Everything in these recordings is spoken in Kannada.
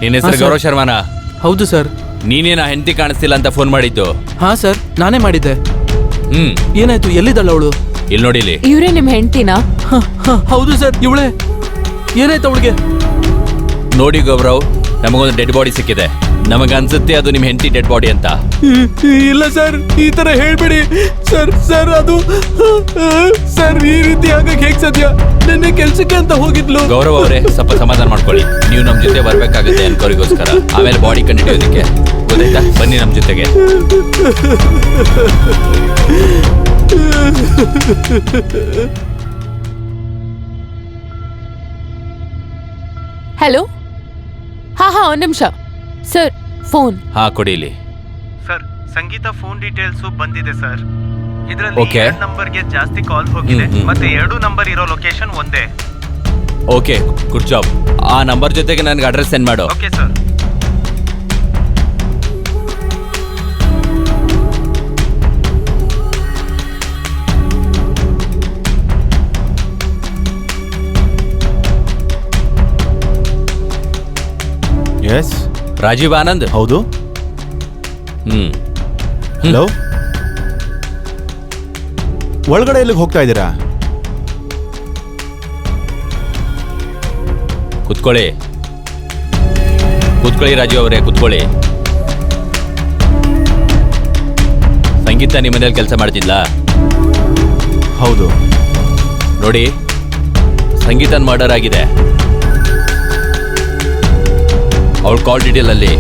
ನಿನ್ನ ಹೆಸರು ಹಾ, ಸರ್. ಗೌರವ್ ಶರ್ಮಾನ? ಹೌದು ಸರ್. ನೀನೇನ ಹೆಂಡತಿ ಕಾಣಿಸ್ತಿಲ್ಲ ಅಂತ ಫೋನ್ ಮಾಡಿದ್ದು? ಹಾ ಸರ್, ನಾನೇ ಮಾಡಿದ್ದೆ. ಏನಾಯ್ತು? ಎಲ್ಲಿದ್ದಾಳ ಅವಳು? ಇಲ್ಲಿ ನೋಡಿಲಿ. ಇವ್ರೇ ನಿಮ್ ಹೆಂಡ್ತಿನಾ? ಹೌದು ಸರ್, ಇವಳೆ. ಏನಾಯ್ತು ಅವಳಿಗೆ? ನೋಡಿ ಗೌರವ್, ನಮಗೊಂದು ಡೆಡ್ ಬಾಡಿ ಸಿಕ್ಕಿದೆ. ನಮಗ ಅನ್ಸುತ್ತೆ ಅದು ನಿಮ್ ಹೆಂಡತಿ ಡೆಡ್ ಬಾಡಿ ಅಂತ. ಇಲ್ಲ ಸರ್, ಈ ತರ ಹೇಳ್ಬೇಡಿ ಸರ್. ಸರ್ ಅದು ಸರ್, ಈ ರೀತಿ ಆಗಕ್ಕೆ ಹೇಗ್ ಸಾಧ್ಯ? ನಿನ್ನೆ ಕೆಲ್ಸಕ್ಕೆ ಅಂತ ಹೋಗಿದ್ಲು. ಗೌರವ್ ಅವರೇ, ಸ್ವಲ್ಪ ಸಮಾಧಾನ ಮಾಡ್ಕೊಳ್ಳಿ. ನೀವು ನಮ್ ಜೊತೆ ಬರ್ಬೇಕಾಗುತ್ತೆ ಅನ್ಕೋರಿಗೋಸ್ಕರ. ಆಮೇಲೆ ಬಾಡಿ ಕಂಡಿಡಿಯೋದಕ್ಕೆ ಗೊತ್ತಾಯ್ತಾ? ಬನ್ನಿ ನಮ್ ಜೊತೆಗೆ. ಹಲೋ. ಹಾ ಒಂದ್ ನಿಮಿಷ ಸರ್, ಫೋನ್. ಹಾ ಕೊಡಿಲಿ. ಸರ್, ಸಂಗೀತ ಫೋನ್ ಡೀಟೇಲ್ಸ್ ಬಂದಿದೆ ಸರ್. ಇದರಲ್ಲಿ Okay. 2 ನಂಬರ್ಗೆ ಜಾಸ್ತಿ ಕಾಲ್ ಹೋಗಿದೆ. ಮತ್ತೆ 2 ನಂಬರ್ ಇರೋ ಲೊಕೇಶನ್ ಒಂದೇ. Okay, good job. ಆ ನಂಬರ್ ಜೊತೆಗೆ ನನಗೆ ಅಡ್ರೆಸ್ ಸೆಂಡ್ ಮಾಡು. Okay sir. Yes, Rajiv Anand. ಹೌದು. ಹಲೋ, ಒಳಗಡೆ ಎಲ್ಲಿಗೆ ಹೋಗ್ತಾ ಇದ್ದೀರಾ? ಕುತ್ಕೊಳ್ಳಿ ರಾಜೀವ್ ಅವರೇ, ಕುತ್ಕೊಳ್ಳಿ. ಸಂಗೀತ ನಿಮ್ಮ ಮನೇಲಿ ಕೆಲಸ ಮಾಡ್ತಿದ್ಲ? ಹೌದು. ನೋಡಿ, ಸಂಗೀತನ್ ಮರ್ಡರ್ ಆಗಿದೆ. ಅವಳ ಕಾಲ್ ಡೀಟೇಲ್ ಅಲ್ಲಿ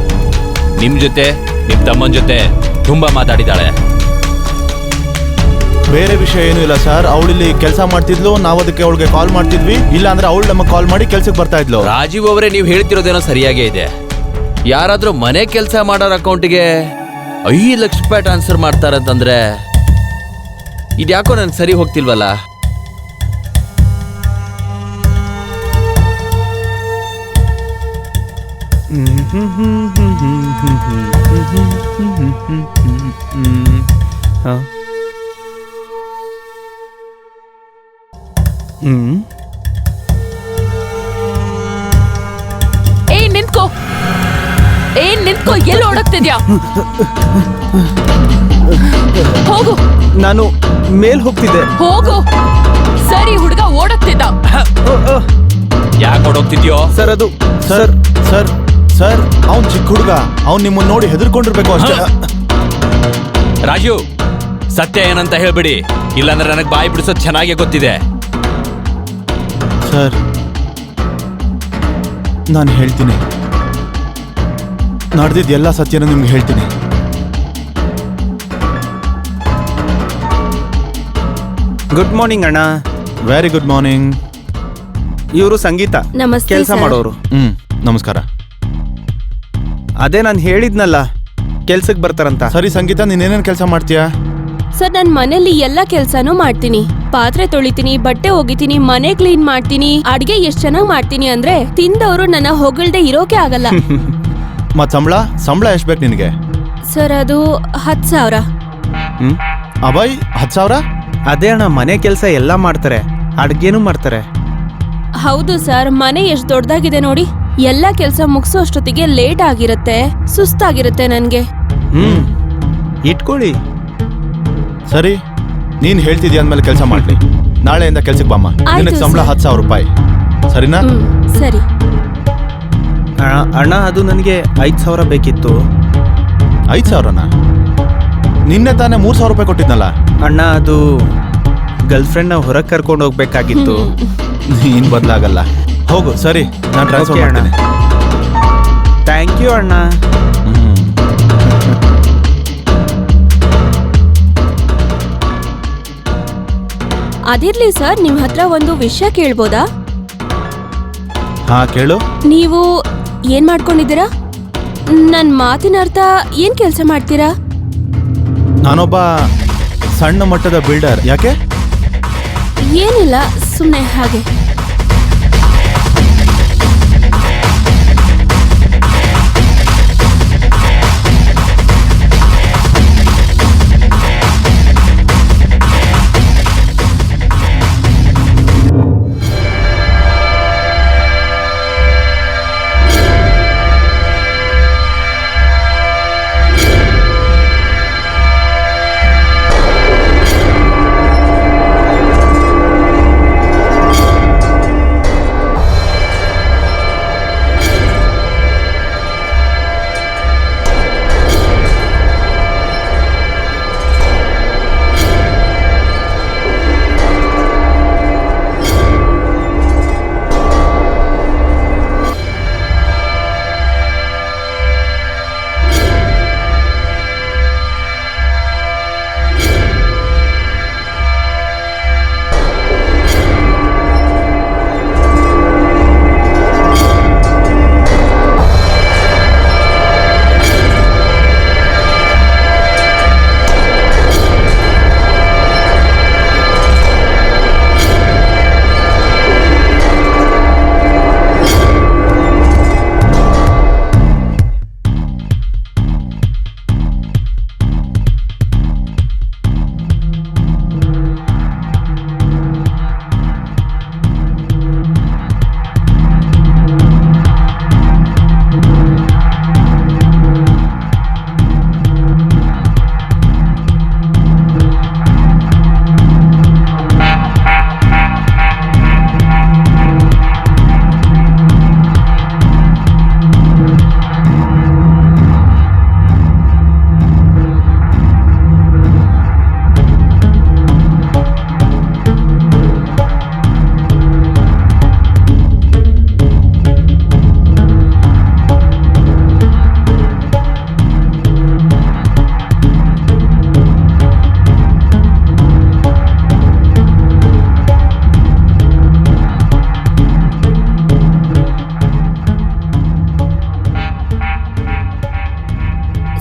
ನಿಮ್ ಜೊತೆ, ನಿಮ್ ತಮ್ಮನ ಜೊತೆ ತುಂಬಾ ಮಾತಾಡಿದಾಳೆ. ಬೇರೆ ವಿಷಯ ಏನೂ ಇಲ್ಲ ಸರ್. ಅವಳಿಲ್ಲಿ ಕೆಲಸ ಮಾಡ್ತಿದ್ಲು, ನಾವು ಅದಕ್ಕೆ ಅವಳಿಗೆ ಕಾಲ್ ಮಾಡ್ತಿದ್ವಿ. ಇಲ್ಲ ಅಂದ್ರೆ ಅವಳು ನಮಗೆ ಕಾಲ್ ಮಾಡಿ ಕೆಲ್ಸಕ್ಕೆ ಬರ್ತಾ ಇದ್ಲು. ರಾಜೀವ್ ಅವರೇ, ನೀವು ಹೇಳ್ತಿರೋದೇನೋ ಸರಿಯಾಗೇ ಇದೆ. ಯಾರಾದ್ರೂ ಮನೆ ಕೆಲಸ ಮಾಡೋರ ಅಕೌಂಟಿಗೆ 5 ಲಕ್ಷ ರೂಪಾಯಿ ಟ್ರಾನ್ಸ್ಫರ್ ಮಾಡ್ತಾರಂತಂದ್ರೆ ಇದ್ಯಾಕೋ ನನ್ಗೆ ಸರಿ ಹೋಗ್ತಿಲ್ವಲ್ಲ. ನಿಂತ್ಕೋ. ಎಲ್ಲಿ ಓಡೋಗ್ತಿದ್ಯಾ? ಹೋಗು. ನಾನು ಮೇಲ್ ಹೋಗ್ತಿದ್ದೆ. ಹೋಗು. ಸರಿ, ಹುಡುಗ ಓಡೋಗ್ತಿದ್ದ. ಯಾಕೆ ಹೊಡೋಗ್ತಿದ್ಯೋ? ಸರ್ ಅದು ಸರ್ ಸರ್ ಸರ್ ಅವ್ನ್ ಚಿಕ್ಕ ಹುಡುಗ. ಅವ್ನ್ ನಿಮ್ಮನ್ನ ನೋಡಿ ಹೆದರ್ಕೊಂಡಿರ್ಬೇಕು ಅಷ್ಟೇ. ರಾಜು, ಸತ್ಯ ಏನಂತ ಹೇಳ್ಬಿಡಿ, ಇಲ್ಲಾಂದ್ರೆ ನನಗೆ ಬಾಯಿ ಬಿಡಿಸೋದು ಚೆನ್ನಾಗೇ ಗೊತ್ತಿದೆ. ಸರ್, ನಾನು ಹೇಳ್ತೀನಿ. ನಡೆದಿದ್ದ ಎಲ್ಲ ಸತ್ಯನ ನಿಮ್ಗೆ ಹೇಳ್ತೀನಿ. ಗುಡ್ ಮಾರ್ನಿಂಗ್ ಅಣ್ಣ. Very good morning. ಇವರು ಸಂಗೀತ, ನಮಸ್ತೆ ಕೆಲಸ ಸರ್. ಮಾಡೋರು. ನಮಸ್ಕಾರ. ಅದೇ ನಾನು ಹೇಳಿದ್ನಲ್ಲ, ಕೆಲ್ಸಕ್ಕೆ ಬರ್ತಾರಂತ. ಸರಿ ಸಂಗೀತ, ನೀನೇನೇನು ಕೆಲಸ ಮಾಡ್ತೀಯಾ? ಸರ್, ನಾನು ಮನೇಲಿ ಎಲ್ಲ ಕೆಲ್ಸಾನು ಮಾಡ್ತೀನಿ. ಪಾತ್ರೆ ತೊಳಿತೀನಿ, ಬಟ್ಟೆ ಒಗಿತೀನಿ, ಮನೆ ಕ್ಲೀನ್ ಮಾಡ್ತೀನಿ, ಅಡ್ಗೆ ಎಷ್ಟ್ ಚೆನ್ನಾಗ್ ಮಾಡ್ತೀನಿ ಅಂದ್ರೆ ತಿಂದವರು ನನ್ನ ಹೊಗಳ್ದೆ ಇರೋಕೆ ಆಗಲ್ಲ. ಮತ್ ಸಂಬಳ ಎಷ್ಟು ಬೇಕು ನಿನಗೆ? ಸರ್, ಅದು 10,000. ಅಭಯ್, 10,000? ಅದೇ ಅಣ್ಣ, ಮನೆ ಕೆಲಸ ಎಲ್ಲ ಮಾಡ್ತಾರೆ, ಅಡ್ಗೆನೂ ಮಾಡ್ತಾರೆ. ಹೌದು ಸರ್, ಮನೆ ಎಷ್ಟ್ ದೊಡ್ಡದಾಗಿದೆ ನೋಡಿ. ಎಲ್ಲ ಕೆಲ್ಸ ಮುಗಿಸೋ ಅಷ್ಟೊತ್ತಿಗೆ ಲೇಟ್ ಆಗಿರುತ್ತೆ, ಸುಸ್ತಾಗಿರುತ್ತೆ ನನ್ಗೆ. ಇಟ್ಕೊಳ್ಳಿ. ಸರಿ, ನೀನ್ ಹೇಳ್ತಿದ್ಯಾ ಅಂದ್ಮೇಲೆ ಕೆಲಸ ಮಾಡ್ಲಿ. ನಾಳೆಯಿಂದ ಕೆಲ್ಸಕ್ಕೆ ಬಾಮ್ಮ. ಆಯ್ತು ನಿನಗೆ ಸಂಬಳ ಸರ್. 10,000 ರೂಪಾಯಿ, ಸರಿನಾ? ಸರಿ. ಅಣ್ಣ, ಅದು ನನಗೆ 5,000 ಬೇಕಿತ್ತು. 5,000ನಾ? ನಿನ್ನೆ ತಾನೇ 3,000 ರೂಪಾಯಿ ಕೊಟ್ಟಿದ್ನಲ್ಲ. ಅಣ್ಣ, ಅದು ಗರ್ಲ್ ಫ್ರೆಂಡ್ನ ಹೊರಗೆ ಕರ್ಕೊಂಡು ಹೋಗ್ಬೇಕಾಗಿತ್ತು. ನೀನ್ ಬದಲಾಗಲ್ಲ. ಹೋಗು. ಸರಿ, ನಾನು ಟ್ರಾನ್ಸ್ಫರ್ Okay, ಅಣ್ಣ. ಮಾಡ್ತೀನಿ. ಥ್ಯಾಂಕ್ ಯು ಅಣ್ಣ. ಅದಿರ್ಲಿ ಸರ್, ನಿಮ್ ಹತ್ರ ಒಂದು ವಿಷಯ ಕೇಳ್ಬೋದಾ? ಹಾ, ಕೇಳು. ನೀವು ಏನ್ ಮಾಡ್ಕೊಂಡಿದ್ದೀರಾ? ನನ್ ಮಾತಿನ ಅರ್ಥ ಏನ್ ಕೆಲ್ಸ ಮಾಡ್ತೀರಾ? ನಾನೊಬ್ಬ ಸಣ್ಣ ಮಟ್ಟದ ಬಿಲ್ಡರ್. ಯಾಕೆ? ಏನಿಲ್ಲ, ಸುಮ್ನೆ ಹಾಗೆ.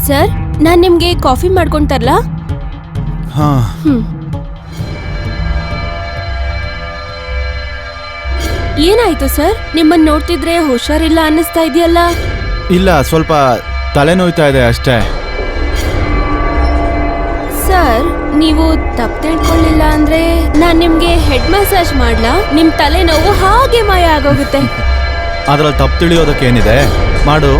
ಸರ್ ನಾನ್ ನಿಮ್ಗೆ ಕಾಫಿ ಮಾಡ್ಕೊಂಡ್ ತರ್ಲಾ? ಹಾ ಏನಾಯ್ತು ಸರ್? ನಿಮ್ಮನ್ ನೋಡ್ತಿದ್ರೆ ಹುಷಾರಿಲ್ಲ ಅನ್ನಿಸ್ತಾ ಇದೆಯಲ್ಲ. ಇಲ್ಲ, ಸ್ವಲ್ಪ ತಲೆನೋಯ್ತಾ ಇದೆ ಅಷ್ಟೇ. ಸರ್ ನೀವು ತಪ್ಪು ತಿಳ್ಕೊಳ್ಳಿಲ್ಲ ಅಂದ್ರೆ ನಾನ್ ನಿಮ್ಗೆ ಹೆಡ್ ಮಸಾಜ್ ಮಾಡ್ಲಾ? ನಿಮ್ ತಲೆನೋವು ಹಾಗೆ ಮಾಯ ಆಗೋಗುತ್ತೆ. ಅದ್ರಲ್ಲಿ ತಪ್ಪು ತಿಳಿಯೋದಕ್ಕೆ ಏನಿದೆ, ಮಾಡು.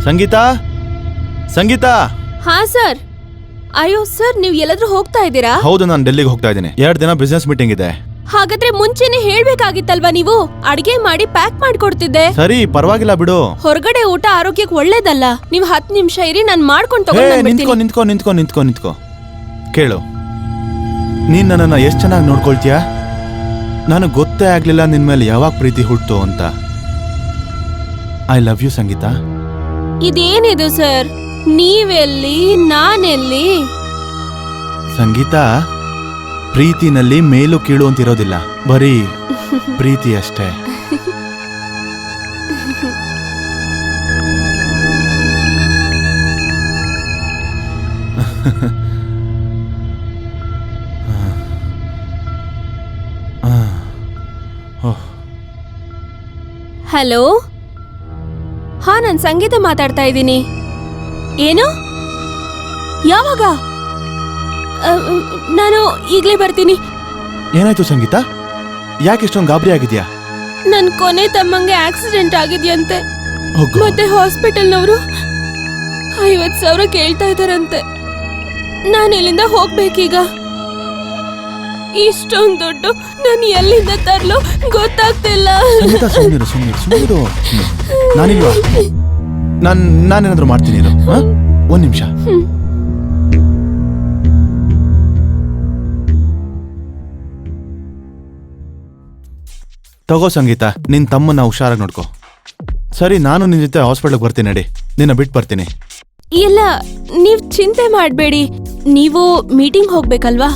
ಸಂಗೀತಾ, ಸಂಗೀತಾ. ಹಾ ಸರ್. ಅಯ್ಯೋ ಸರ್, ನೀವ್ ಎಲ್ಲಾದ್ರೂ ಹೋಗ್ತಾ ಇದ್ದೀರಾ? ಹೌದು, ನಾನು ಡೆಲ್ಲಿಗೆ ಹೋಗ್ತಾ ಇದ್ದೀನಿ. 2 ದಿನ ಬಿಸ್ನೆಸ್ ಮೀಟಿಂಗ್ ಇದೆ. ಹಾಗಾದ್ರೆ ಮುಂಚೆನೆ ಹೇಳ್ಬೇಕಾಗಿತ್ತಲ್ವಾ ನೀವು? ಅಡ್ಗೆ ಮಾಡಿ ಪ್ಯಾಕ್ ಮಾಡ್ಕೊಡ್ತಿದ್ದೆ. ಸರಿ, ಪರವಾಗಿಲ್ಲ ಬಿಡು. ಹೊರಗಡೆ ಊಟ ಆರೋಗ್ಯಕ್ಕೆ ಒಳ್ಳೇದಲ್ಲ. ನೀವು 10 ನಿಮಿಷ ಇರಿ, ನಾನ್ ಮಾಡ್ಕೊಂಡು ಹೇ, ತಗೊಂಡ್ ನಿಂತ್ಕೋ. ಕೇಳು, ನೀನ್ ನನ್ನನ್ನ ಎಷ್ಟು ಚೆನ್ನಾಗಿ ನೋಡ್ಕೊಳ್ತೀಯ. ನನಗೆ ಗೊತ್ತೇ ಆಗ್ಲಿಲ್ಲ ನಿನ್ ಮೇಲೆ ಯಾವಾಗ ಪ್ರೀತಿ ಹುಟ್ಟು ಅಂತ. I love you Sangeeta. ಇದೇನಿದು ಸರ್? ನೀವೆಲ್ಲಿ, ನಾನೆಲ್ಲಿ? ಸಂಗೀತಾ, ಪ್ರೀತಿನಲ್ಲಿ ಮೇಲು ಕೀಳು ಅಂತಿರೋದಿಲ್ಲ, ಬರೀ ಪ್ರೀತಿ ಅಷ್ಟೇ. ಹಲೋ. ಹಾ, ನಾನ್ ಸಂಗೀತ ಮಾತಾಡ್ತಾ ಇದ್ದೀನಿ. ಏನು? ಯಾವಾಗ? ನಾನು ಈಗ್ಲೇ ಬರ್ತೀನಿ. ಏನಾಯ್ತು ಸಂಗೀತಾ? ಯಾಕೆ ಇಷ್ಟೊಂದು ಗಾಬರಿ ಆಗಿದ್ಯಾ? ನನ್ ಕೊನೆ ತಮ್ಮಂಗೆ ಆಕ್ಸಿಡೆಂಟ್ ಆಗಿದ್ಯಂತೆ. Oh God. ಮತ್ತೆ ಹಾಸ್ಪಿಟಲ್ನವರು 50,000 ಕೇಳ್ತಾ ಇದಾರಂತೆ. ನಾನು ಇಲ್ಲಿಂದ ಹೋಗ್ಬೇಕೀಗ. ಇಷ್ಟೊಂದು ದುಡ್ಡು ನಾನು ಎಲ್ಲಿಂದ ತರ್ಲು ಗೊತ್ತಾಗ್ತಿಲ್ಲ. ಸಂಗೀತಾ, ಸುಮ್ಮನಿರು. ನಾನಿಲ್ವಾ? ನಾನೇನಾದ್ರೂ ಮಾಡ್ತೀನಿ ಇರು. 1 ನಿಮಿಷ. ತಗೋ ಸಂಗೀತಾ, ನಿನ್ ತಮ್ಮನ್ನ ಹುಷಾರಾಗಿ ನೋಡ್ಕೋ. ಸರಿ, ನಾನು ನಿನ್ ಜೊತೆ ಹಾಸ್ಪಿಟಲ್ಗೆ ಬರ್ತೀನಿ. ನಡಿ, ನಿನ್ನ ಬಿಟ್ಟು ಬರ್ತೀನಿ. ಇಲ್ಲ, ನೀವ್ ಚಿಂತೆ ಮಾಡ್ಬೇಡಿ. ನೀವು ಮೀಟಿಂಗ್ ಹೋಗ್ಬೇಕಲ್ವಾ?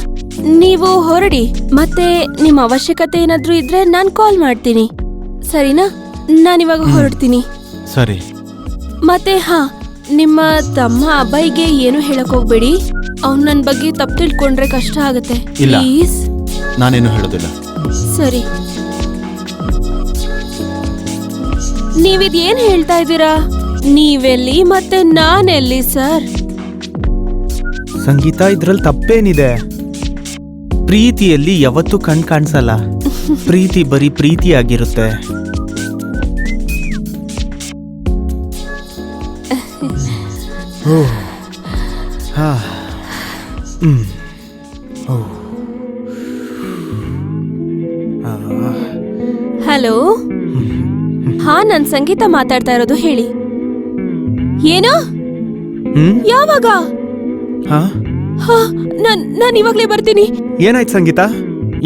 ನೀವು ಹೊರಡಿ. ಮತ್ತೆ ನಿಮ್ ಅವಶ್ಯಕತೆ ಏನಾದ್ರೂ ಇದ್ರೆ ನಾನ್ ಕಾಲ್ ಮಾಡ್ತೀನಿ, ಸರಿನಾ? ನಾನಿವಾಗ ಹೊರಡ್ತೀನಿ. ಸರಿ. ಮತ್ತೆ ಹಾ, ನಿಮ್ಮ ತಮ್ಮ ಅಬ್ಬಾಯಿಗೆ ಏನು ಹೇಳಕ್ ಹೋಗ್ಬೇಡಿ. ಅವ್ನ್ ನನ್ ಬಗ್ಗೆ ತಪ್ಪು ತಿಳ್ಕೊಂಡ್ರೆ ಕಷ್ಟ ಆಗತ್ತೆ. ಇಲ್ಲ. ಪ್ಲೀಸ್. ನಾನೇನು ಹೇಳೋದಿಲ್ಲ. ಸರಿ. ನೀವಿದೇನ್ ಹೇಳ್ತಾ ಇದ್ದೀರಾ? ನೀವೆಲ್ಲಿ ಮತ್ತೆ ನಾನೆಲ್ಲಿ ಸರ್? ಸಂಗೀತ, ಇದ್ರಲ್ಲಿ ತಪ್ಪೇನಿದೆ? ಪ್ರೀತಿಯಲ್ಲಿ ಯಾವತ್ತೂ ಕಣ್ ಕಾಣಿಸಲ್ಲ. ಪ್ರೀತಿ ಬರೀ ಪ್ರೀತಿ ಆಗಿರುತ್ತೆ. ಹಲೋ. ಹಾ, ನಾನ್ ಸಂಗೀತ ಮಾತಾಡ್ತಾ ಇರೋದು. ಹೇಳಿ. ಏನು? ಯಾವಾಗ? ಹಾ, ನಾನ್ ಇವಾಗ್ಲೇ ಬರ್ತೀನಿ. ಏನಾಯ್ತು ಸಂಗೀತ?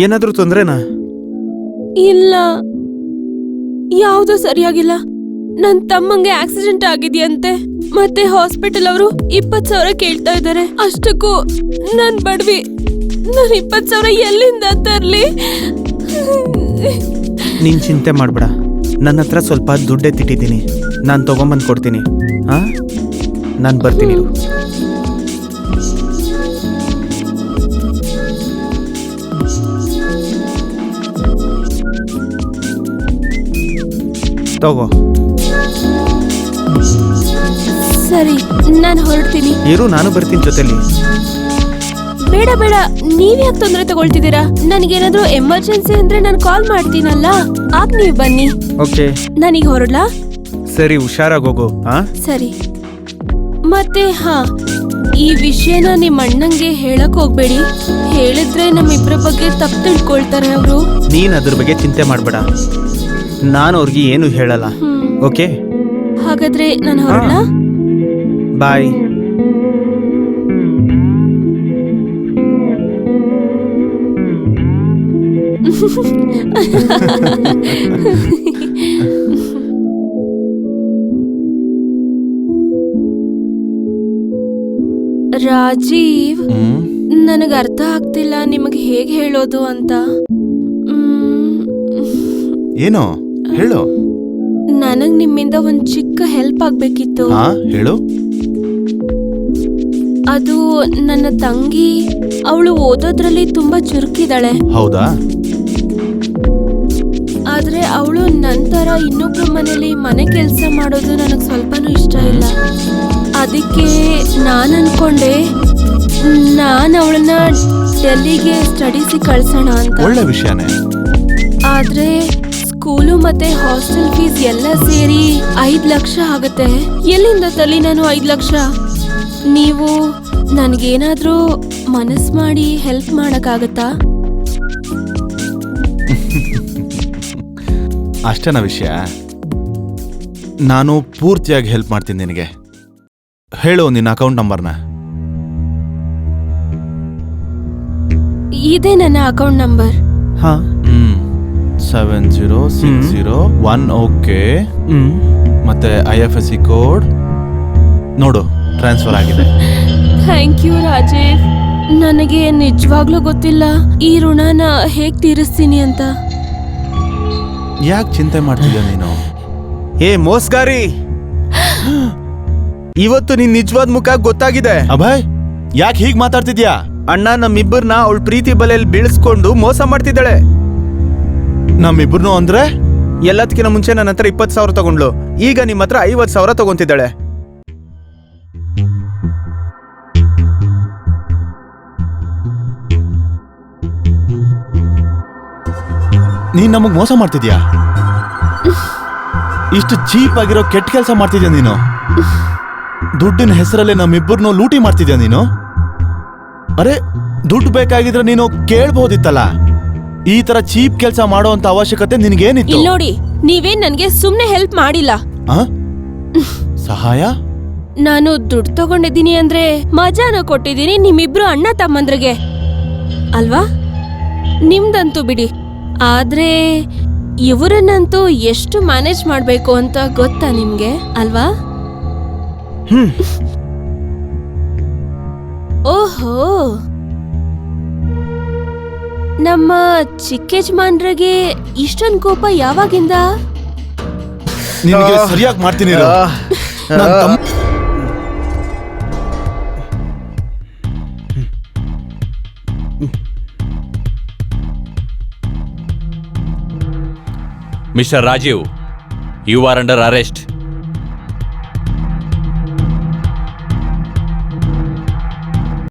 ಏನಾದ್ರೂ ತೊಂದ್ರೆನಾ? ಇಲ್ಲ, ಯಾವ್ದೂ ಸರಿಯಾಗಿಲ್ಲ. ನನ್ ತಮ್ಮಂಗೆ ಆಕ್ಸಿಡೆಂಟ್ ಆಗಿದ್ಯಂತೆ. ಮತ್ತೆ ಹಾಸ್ಪಿಟಲ್ ಅವರು 20,000 ಕೇಳ್ತಾ ಇದ್ದಾರೆ. ಅಷ್ಟಕ್ಕೂ ನನ್ ಬಡ್ವಿ. ನಾನು 20,000 ಎಲ್ಲಿಂದ ತರ್ಲಿ? ನೀನ್ ಚಿಂತೆ ಮಾಡ್ಬೇಡ. ನನ್ನ ಹತ್ರ ಸ್ವಲ್ಪ ದುಡ್ಡೆತ್ತಿಟ್ಟಿದ್ದೀನಿ. ನಾನು ತಗೊಂಬಂದು ಕೊಡ್ತೀನಿ. ಹಾ, ನಾನು ಬರ್ತೀನಿ. ತಗೋ. ಸರಿ ನಾನು ಹೊರಡ್ತೀನಿ. ಇರು, ನಾನು ಬರ್ತೀನಿ ಜೊತೆಲಿ. ಬೇಡ ಬೇಡ, ನೀವ್ಯಾಕೆ ತೊಂದರೆ ತಗೊಳ್ತಿದ್ದೀರಾ? ನನಗೇನಾದ್ರೂ ಎಮರ್ಜೆನ್ಸಿ ಅಂದ್ರೆ ನಾನು ಕಾಲ್ ಮಾಡ್ತೀನಲ್ಲ, ಆಗ ನೀವು ಬನ್ನಿ. ಓಕೆ, ನಾನೀಗ ಹೊರಡ್ಲಾ? ಸರಿ, ಹುಷಾರಾಗಿ ಹೋಗು. ಸರಿ. ಮತ್ತೆ ಈ ವಿಷಯನ ನಿಮ್ಮ ಅಣ್ಣಂಗೆ ಹೇಳಕ್ ಹೋಗ್ಬೇಡಿ. ಹೇಳಿದ್ರೆ ನಮ್ಮಿಬ್ರ ಬಗ್ಗೆ ತಪ್ಪು ತಿಳ್ಕೊಳ್ತಾರೆ ಅವರು. ನೀನ್ ಅದ್ರ ಬಗ್ಗೆ ಚಿಂತೆ ಮಾಡ್ಬೇಡ, ನಾನು ಅವ್ರಿಗೆ ಏನು ಹೇಳಲ್ಲ. ಓಕೆ, ಹಾಗಾದ್ರೆ ನಾನು ಹೊರಡ್ಲಾ? ಬಾಯ್. ರಾಜೀವ್, ನನಗೆ ಅರ್ಥ ಆಗ್ತಿಲ್ಲ ನಿಮಗೆ ಹೇಗೆ ಹೇಳೋದು ಅಂತ. ಏನೋ ಹೇಳು. ನನಗ್ ನಿಮ್ಮಿಂದ ಒಂದ್ ಚಿಕ್ಕ ಹೆಲ್ಪ್ ಆಗ್ಬೇಕಿತ್ತು. ಹೇಳು. ಅದು ನನ್ನ ತಂಗಿ, ಅವಳು ಓದೋದ್ರಲ್ಲಿ ತುಂಬಾ ಚುರುಕಿದಾಳೆ. ಹೌದಾ? ಆದ್ರೆ ಅವಳು ನಂತರ ಇನ್ನೊಬ್ರ ಮನೇಲಿ ಮನೆ ಕೆಲಸ ಮಾಡೋದು ನನಗ್ ಸ್ವಲ್ಪನೂ ಇಷ್ಟ ಇಲ್ಲ. ಅದಕ್ಕೆ ನಾನು ಅನ್ಕೊಂಡೆ ನಾನು ಅವಳನ್ನ ಡೆಲ್ಲಿಗೆ ಸ್ಟಡೀಸಿಗೆ ಕಳ್ಸೋಣ ಅಂತ. ಒಳ್ಳೆ ವಿಷಯನೇ. ಆದ್ರೆ ಸ್ಕೂಲು ಮತ್ತೆ ಹಾಸ್ಟೆಲ್ ಫೀಸ್ ಎಲ್ಲ ಸೇರಿ 5 ಲಕ್ಷ ಆಗುತ್ತೆ. ಎಲ್ಲಿಂದ ತಲ್ಲಿ ನಾನು 5 ಲಕ್ಷ? ನೀವು ನನ್ಗೇನಾದ್ರೂ ಮನಸ್ ಮಾಡಿ ಹೆಲ್ಪ್ ಮಾಡಕ್ಕಾಗತ್ತಾ? ಅಷ್ಟೇನ ವಿಷಯ? ನಾನು ಪೂರ್ತಿಯಾಗಿ ಹೆಲ್ಪ್ ಮಾಡ್ತೀನಿ ನಿನಗೆ. ಹೇಳು ನಿನ್ನ ಅಕೌಂಟ್ ನಂಬರ್ನ. ಇದೇ ನನ್ನ ಅಕೌಂಟ್ ನಂಬರ್. 7060 ಓಕೆ. ಮತ್ತೆ IFSC ಕೋಡ್ ನೋಡು, ಟ್ರಾನ್ಸ್ಫರ್ ಆಗಿದೆ. Thank you Rajiv. ನನಗೆ ನಿಜವಾಗ್ಲೂ ಗೊತ್ತಿಲ್ಲ ಈ ಋಣನ ಹೇಗ್ ತೀರಿಸ್ತೀನಿ ಅಂತ. ಯಾಕೆ ಚಿಂತೆ ಮಾಡ್ತಿದ್ಯಾ ನೀನು? ಏ ಮೋಸ್ಗಾರಿ, ಇವತ್ತು ನಿನ್ ನಿಜವಾದ ಮುಖ ಗೊತ್ತಾಗಿದೆ. ಅಭಯ್, ಯಾಕೆ ಹೀಗ್ ಮಾತಾಡ್ತಿದ್ಯಾ? ಅಣ್ಣ ನಮ್ಮಿಬ್ಬರನ್ನ ಅವಳ ಪ್ರೀತಿ ಬಲೆಯಲ್ಲಿ ಬೀಳಿಸ್ಕೊಂಡು ಮೋಸ ಮಾಡ್ತಿದ್ದಾಳೆ. ನಮ್ಮಿಬ್ರು ಅಂದ್ರೆ? ಎಲ್ಲದಕ್ಕಿಂತ ಮುಂಚೆ ನನ್ನ ಹತ್ರ 20,000 ತಗೊಂಡ್ಲು, ಈಗ ನಿಮ್ಮ ಹತ್ರ 50,000 ತಗೊಂತಿದ್ದಾಳೆ. ನೀನ್ ನಮಗ್ ಮೋಸ ಮಾಡ್ತಿದ್ಯಾ? ಇಷ್ಟು ಚೀಪ್ ಆಗಿರೋ ಕೆಟ್ಟ ಕೆಲಸ ಮಾಡ್ತಿದ್ಯಾ ನೀನು? ದುಡ್ಡಿನ ಹೆಸರಲ್ಲಿ ನಮ್ಮಿಬ್ಬರನ್ನು ಲೂಟಿ ಮಾಡ್ತಿದ್ಯಾ ನೀನು? ಅರೆ, ದುಡ್ಡು ಬೇಕಾಗಿದ್ರೆ ನೀನು ಕೇಳ್ಬೋದಿತ್ತಲ್ಲ. ಈ ತರ ಚೀಪ್ ಕೆಲಸ ಮಾಡೋ ಅಂತ ಅವಶ್ಯಕತೆ ನಿನ್ಗೇನಿತ್ತು? ಇಲ್ಲಿ ನೋಡಿ, ನೀವೇನ್ ನನ್ಗೆ ಸುಮ್ನೆ ಹೆಲ್ಪ್ ಮಾಡಿಲ್ಲ. ಸಹಾಯ? ನಾನು ದುಡ್ಡು ತಗೊಂಡಿದ್ದೀನಿ ಅಂದ್ರೆ ಮಜಾನ ಕೊಟ್ಟಿದ್ದೀನಿ ನಿಮ್ಮಿಬ್ರು ಅಣ್ಣ ತಮ್ಮಂದ್ರಿಗೆ ಅಲ್ವಾ? ನಿಮ್ದಂತೂ ಬಿಡಿ. ಆದ್ರೆ ಇವರನ್ನಂತೂ ಎಷ್ಟು ಮ್ಯಾನೇಜ್ ಮಾಡ್ಬೇಕು ಅಂತ ಗೊತ್ತಾ ನಿಮ್ಗೆ ಅಲ್ವಾ? ಓಹೋ, ನಮ್ಮ ಚಿಕ್ಕ ಯಜಮಾನ್ರಿಗೆ ಇಷ್ಟೊಂದು ಕೋಪ ಯಾವಾಗಿಂದ? ನಿನಗೆ ಸರಿಯಾಗಿ ಮಾಡ್ತೀನಿ ಇರು. ನನ್ ತಮ್ಮ mister Rajiv, you are under arrest.